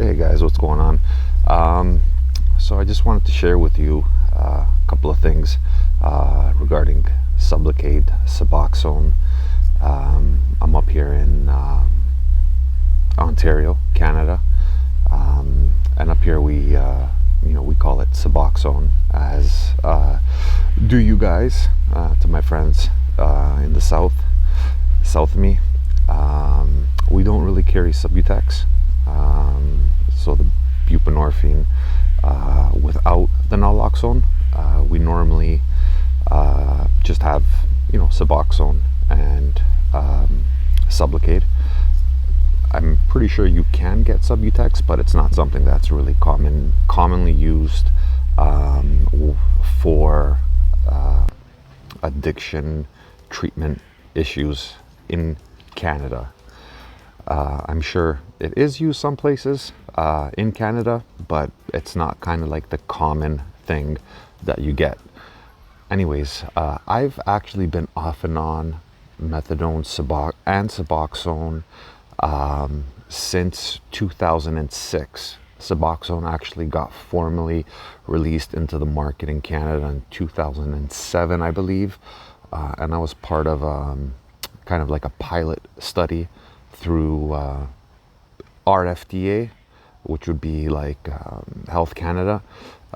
Hey guys, what's going on? So I just wanted to share with you a couple of things regarding Sublocade, Suboxone. I'm up here in Ontario, Canada, and up here we call it Suboxone, as do you guys, to my friends in the south of me. We don't really carry Subutex. So the buprenorphine without the naloxone, we normally just have Suboxone and Sublocade. I'm pretty sure you can get Subutex, but it's not something that's really commonly used for addiction treatment issues in Canada. I'm sure it is used some places in Canada, but it's not kind of like the common thing that you get. Anyways, I've actually been off and on methadone and Suboxone since 2006. Suboxone actually got formally released into the market in Canada in 2007, I believe, and I was part of kind of like a pilot study through RFDA, which would be like Health Canada,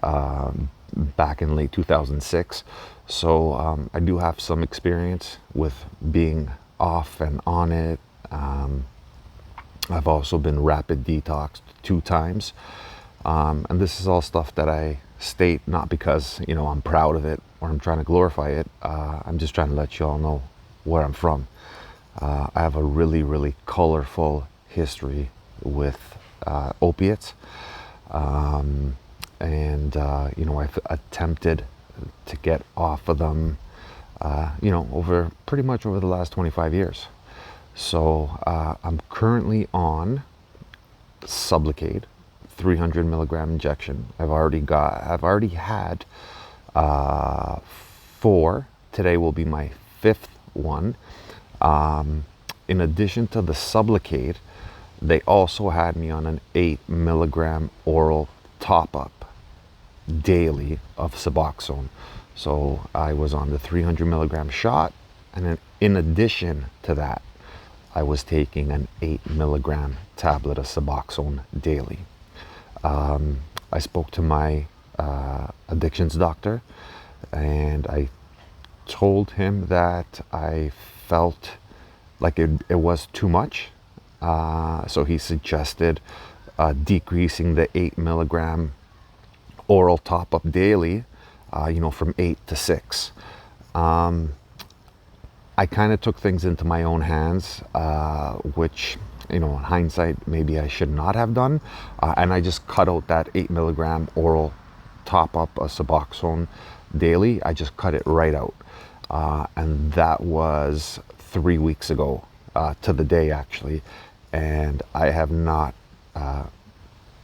back in late 2006. So I do have some experience with being off and on it. I've also been rapid detoxed 2 times. And this is all stuff that I state not because, I'm proud of it or I'm trying to glorify it. I'm just trying to let you all know where I'm from. I have a really, really colorful history with opiates. I've attempted to get off of them, pretty much over the last 25 years. So I'm currently on Sublocade, 300 milligram injection. I've already had 4. Today will be my 5th one. In addition to the Sublocade, they also had me on an 8 milligram oral top-up daily of Suboxone. So I was on the 300 milligram shot, and then in addition to that, I was taking an 8 milligram tablet of Suboxone daily. I spoke to my addictions doctor, and I told him that I felt like it was too much. So he suggested decreasing the 8 milligram oral top-up daily, from 8 to 6. I kind of took things into my own hands, which, in hindsight, maybe I should not have done. And I just cut out that 8 milligram oral top-up of Suboxone daily. I just cut it right out. And that was 3 weeks ago, to the day actually. And I have not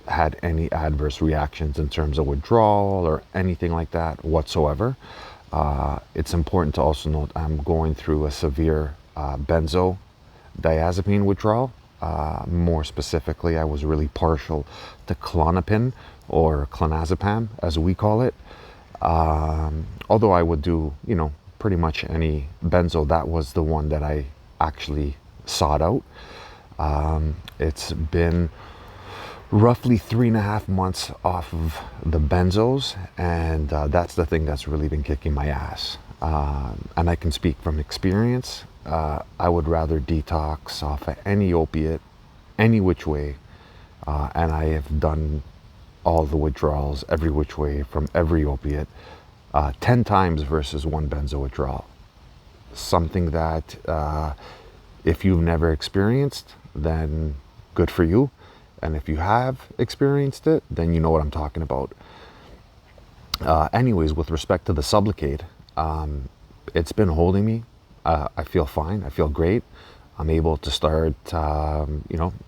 had any adverse reactions in terms of withdrawal or anything like that whatsoever. It's important to also note I'm going through a severe benzodiazepine withdrawal. More specifically, I was really partial to Klonopin, or clonazepam as we call it. Although I would do, pretty much any benzo, that was the one that I actually sought out. It's been roughly 3.5 months off of the benzos, and that's the thing that's really been kicking my ass. And I can speak from experience. I would rather detox off of any opiate, any which way, and I have done all the withdrawals every which way from every opiate 10 times versus one benzo withdrawal. Something that if you've never experienced, then good for you. And if you have experienced it, then you know what I'm talking about. Anyways, with respect to the Sublocade, it's been holding me. I feel fine. I feel great. I'm able to start,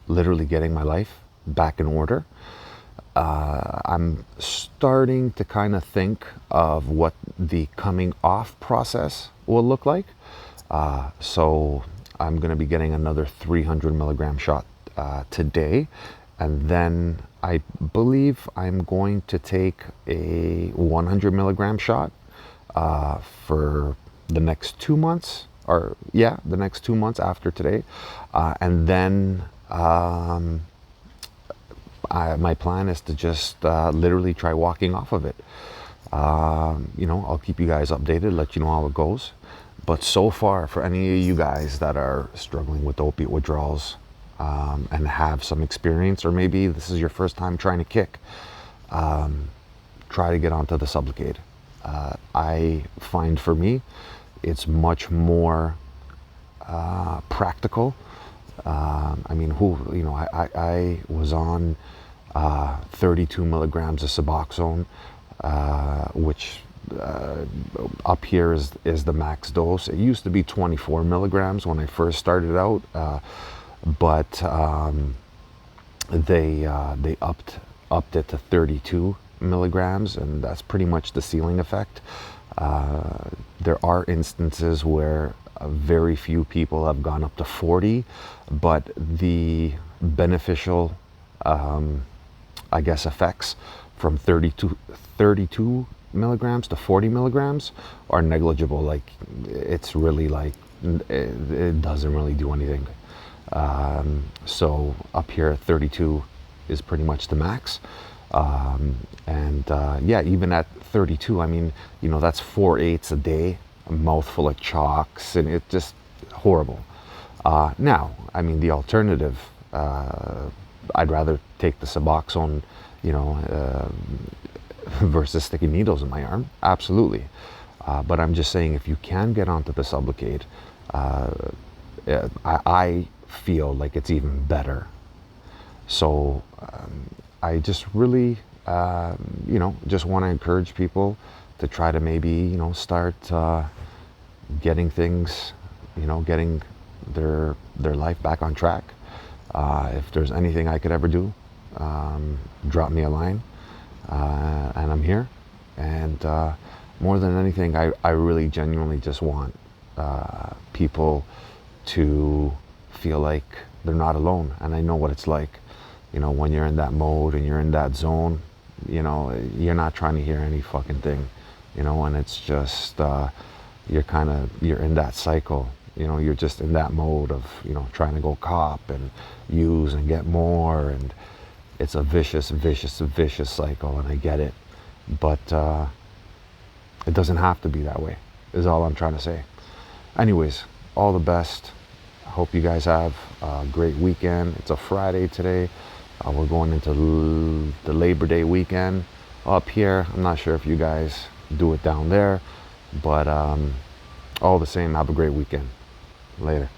literally getting my life back in order. I'm starting to kind of think of what the coming off process will look like. So I'm going to be getting another 300 milligram shot today, And then I believe I'm going to take a 100 milligram shot for the next 2 months, or yeah, the next 2 months after today. And then my plan is to just literally try walking off of it. I'll keep you guys updated, let you know how it goes. But so far, for any of you guys that are struggling with opiate withdrawals and have some experience, or maybe this is your first time trying to kick, try to get onto the Sublocade. I find for me, it's much more practical. I was on 32 milligrams of Suboxone, which up here is the max dose. It used to be 24 milligrams when I first started out, but they upped it to 32 milligrams, and that's pretty much the ceiling effect. There are instances where very few people have gone up to 40, but the beneficial, effects from 32 milligrams to 40 milligrams are negligible. Like, it's really like, it doesn't really do anything. So up here at 32 is pretty much the max. Even at 32, that's 4/8 a day, a mouthful of chalks, and it's just horrible. Now, the alternative, I'd rather take the Suboxone, versus sticking needles in my arm. Absolutely. But I'm just saying, if you can get onto the Sublocade, I feel like it's even better. So I just really, just want to encourage people to try to maybe, start getting things, getting their life back on track. If there's anything I could ever do, drop me a line, and I'm here. And more than anything, I really genuinely just want people to feel like they're not alone. And I know what it's like, when you're in that mode and you're in that zone, you're not trying to hear any fucking thing, and it's just, you're in that cycle, you're just in that mode of, trying to go cop and use and get more, and it's a vicious cycle, and I get it, but it doesn't have to be that way, is all I'm trying to say. Anyways, all the best. I hope you guys have a great weekend. It's a Friday today. We're going into the Labor Day weekend up here. I'm not sure if you guys do it down there, but all the same, have a great weekend. Later.